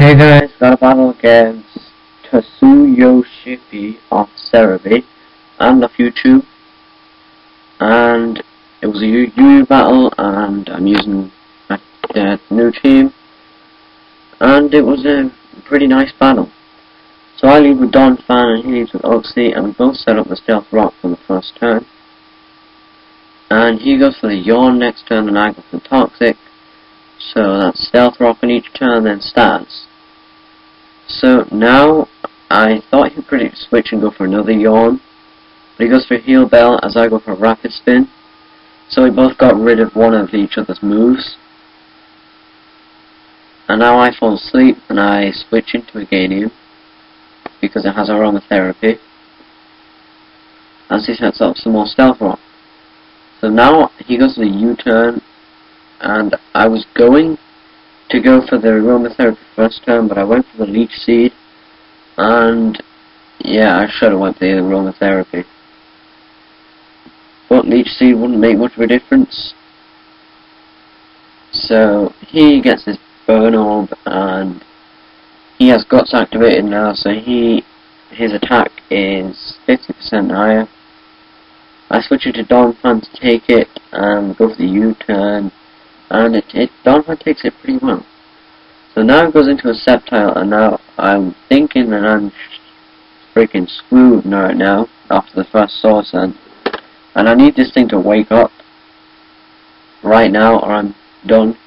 Hey guys, got a battle against TsuyoShipy Narrated and off YouTube, and it was a UU battle, and I'm using a new team, and it was a pretty nice battle. So I lead with Don Fan and he leads with Oxy, and we both set up the Stealth Rock for the first turn, and he goes for the Yawn next turn and I go for the Toxic. So that's Stealth Rock on each turn, then Stars. So now, I thought he'd predict switch and go for another Yawn, but he goes for Heal Bell as I go for Rapid Spin. So we both got rid of one of each other's moves. And now I fall asleep and I switch into Meganium, because it has aromatherapy, as he sets up some more Stealth Rock. So now he goes to the U-turn, and I was going to go for the aromatherapy first turn, but I went for the Leech Seed, and yeah, I should have went for the aromatherapy. But Leech Seed wouldn't make much of a difference. So he gets his Burn Orb, and he has Guts activated now, so his attack is 50% higher. I switch it to Donphan to take it, and go for the U-turn. And Donphan takes it pretty well. So now it goes into a Sceptile, and now I'm thinking that I'm freaking screwed right now after the first Source End. And I need this thing to wake up right now or I'm done.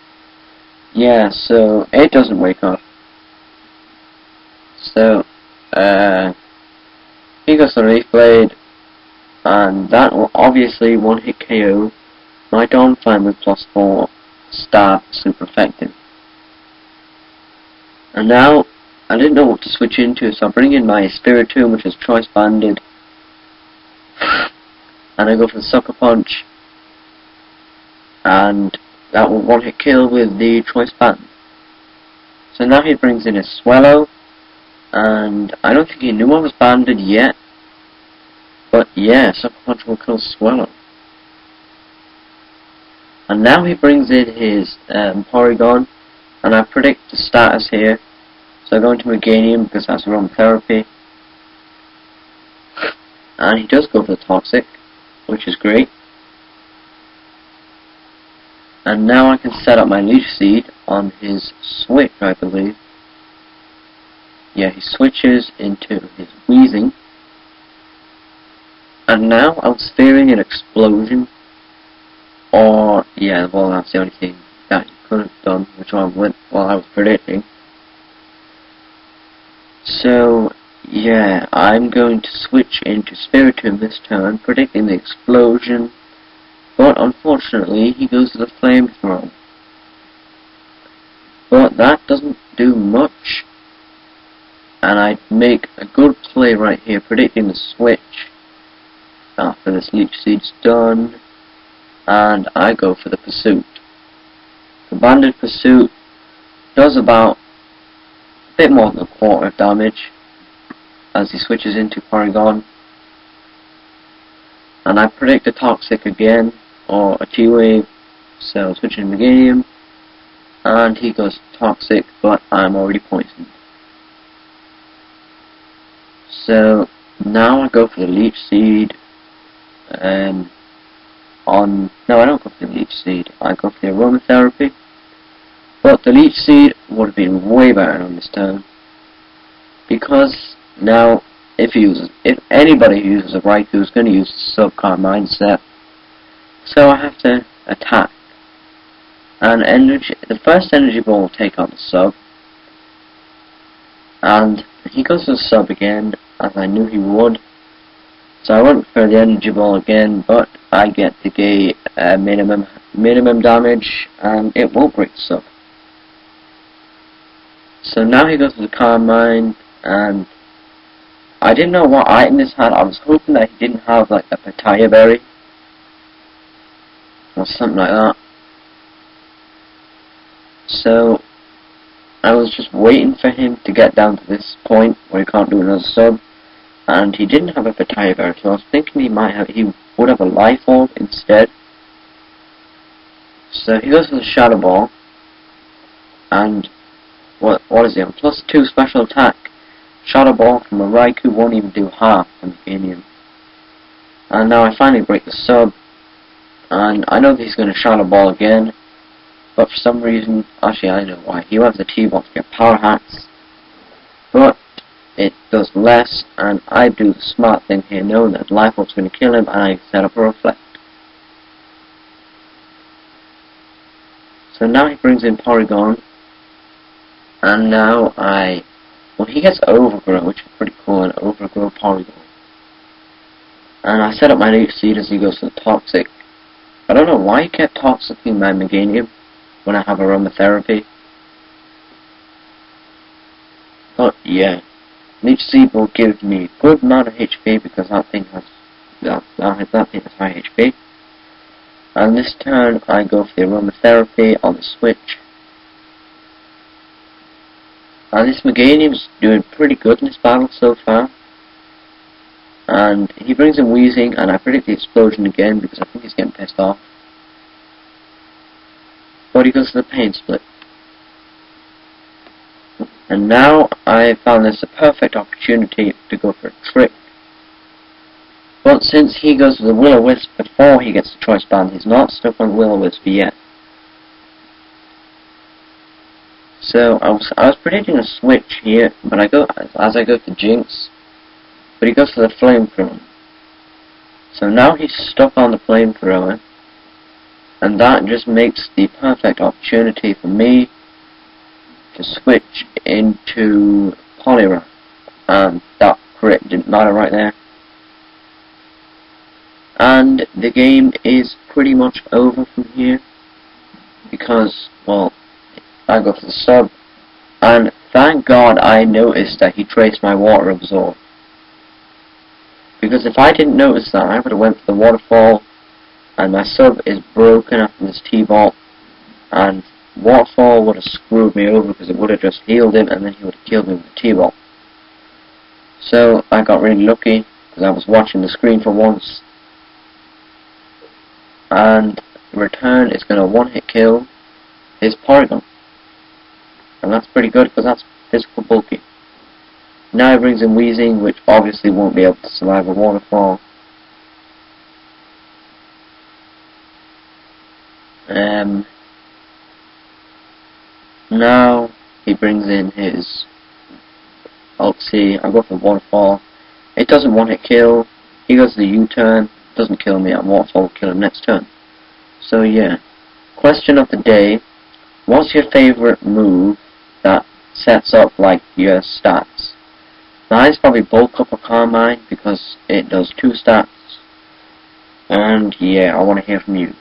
Yeah, so it doesn't wake up. So he goes to the Leaf Blade, and that will obviously one hit KO my Donphan with +4 stab, super effective. And now I didn't know what to switch into, so I bring in my Spiritomb, which is Choice Banded, and I go for the Sucker Punch, and that will one hit kill with the Choice Band. So now he brings in his Swallow, and I don't think he knew I was banded yet, but yeah, Sucker Punch will kill Swallow. And now he brings in his Porygon, and I predict the status here. So I go into Meganium because that's aromatherapy. And he does go for the Toxic, which is great. And now I can set up my Leech Seed on his switch, I believe. Yeah, he switches into his Weezing. And now I was fearing an explosion. Or, yeah, well, that's the only thing that he could have done, which I was predicting. So, yeah, I'm going to switch into Spiritomb this turn, predicting the explosion, but unfortunately, he goes to the Flamethrower. But that doesn't do much, and I make a good play right here, predicting the switch after this Leech Seed's done. And I go for the Pursuit. The Banded Pursuit does about a bit more than a quarter of damage as he switches into Porygon. And I predict a Toxic again, or a T-Wave, so switching to Meganium, and he goes Toxic, but I'm already poisoned. So now I go for the Leech Seed, no, I don't go for the Leech Seed, I go for the aromatherapy, but the Leech Seed would have been way better on this turn, because now if anybody who uses a Raikou is going to use the Sub-Car mindset, so I have to attack, and the first Energy Ball will take on the Sub, and he goes to the Sub again, as I knew he would. So I went for the Energy Ball again, but I get to get minimum damage, and it won't break the Sub. So now he goes to the Carmine, and I didn't know what item this had. I was hoping that he didn't have like a Pitaya Berry or something like that. So I was just waiting for him to get down to this point where he can't do another Sub. And he didn't have a Pitaya Berry, so I was thinking he would have a Life Orb instead. So he goes for the Shadow Ball, and what is it? On +2 special attack. Shadow Ball from a Raikou won't even do half on the Ganium. And now I finally break the sub. And I know that he's going to Shadow Ball again. But for some reason, actually I know why. He wants the T-Ball to get Power Hacks. But it does less, and I do the smart thing here, knowing that Life Orb's going to kill him, and I set up a Reflect. So now he brings in Porygon, and now he gets Overgrow, which is pretty cool, an Overgrow Porygon. And I set up my new seed as he goes to the Toxic. I don't know why he kept Toxicing my Meganium when I have Aromatherapy. But yeah, each seed will give me a good amount of HP because that thing has high HP. And this turn I go for the Aromatherapy on the switch. And this Meganium's doing pretty good in this battle so far. And he brings in Wheezing, and I predict the Explosion again because I think he's getting pissed off. But he goes to the Pain Split. And now I found this a perfect opportunity to go for a trick. But since he goes with the Will-O-Wisp before he gets the Choice Band, he's not stuck on Will-O-Wisp yet. So I was predicting a switch here, but I go to Jinx, but he goes to the Flamethrower. So now he's stuck on the Flamethrower, and that just makes the perfect opportunity for me to switch into Poliwrath, and that crit didn't matter right there. And the game is pretty much over from here, because, well, I go for the sub, and thank God I noticed that he traced my Water Absorb. Because if I didn't notice that, I would have went for the Waterfall, and my sub is broken after this T-Ball, and Waterfall would have screwed me over because it would have just healed him and then he would have killed me with the T-Ball. So I got really lucky because I was watching the screen for once. And in return it's going to one-hit kill his Porygon. And that's pretty good because that's physical bulky. Now he brings in Wheezing, which obviously won't be able to survive a Waterfall. Now he brings in his Ulti. I go for Waterfall. It doesn't one-hit kill. He goes to the U-turn. Doesn't kill me. And Waterfall will kill him next turn. So yeah. Question of the day. What's your favorite move that sets up like your stats? Mine's probably Bulk Up or Carmine because it does 2 stats. And yeah, I want to hear from you.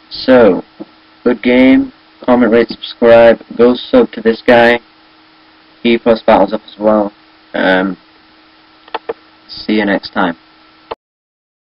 So, good game. Comment, rate, subscribe. Go sub to this guy. He posts battles up as well. See you next time.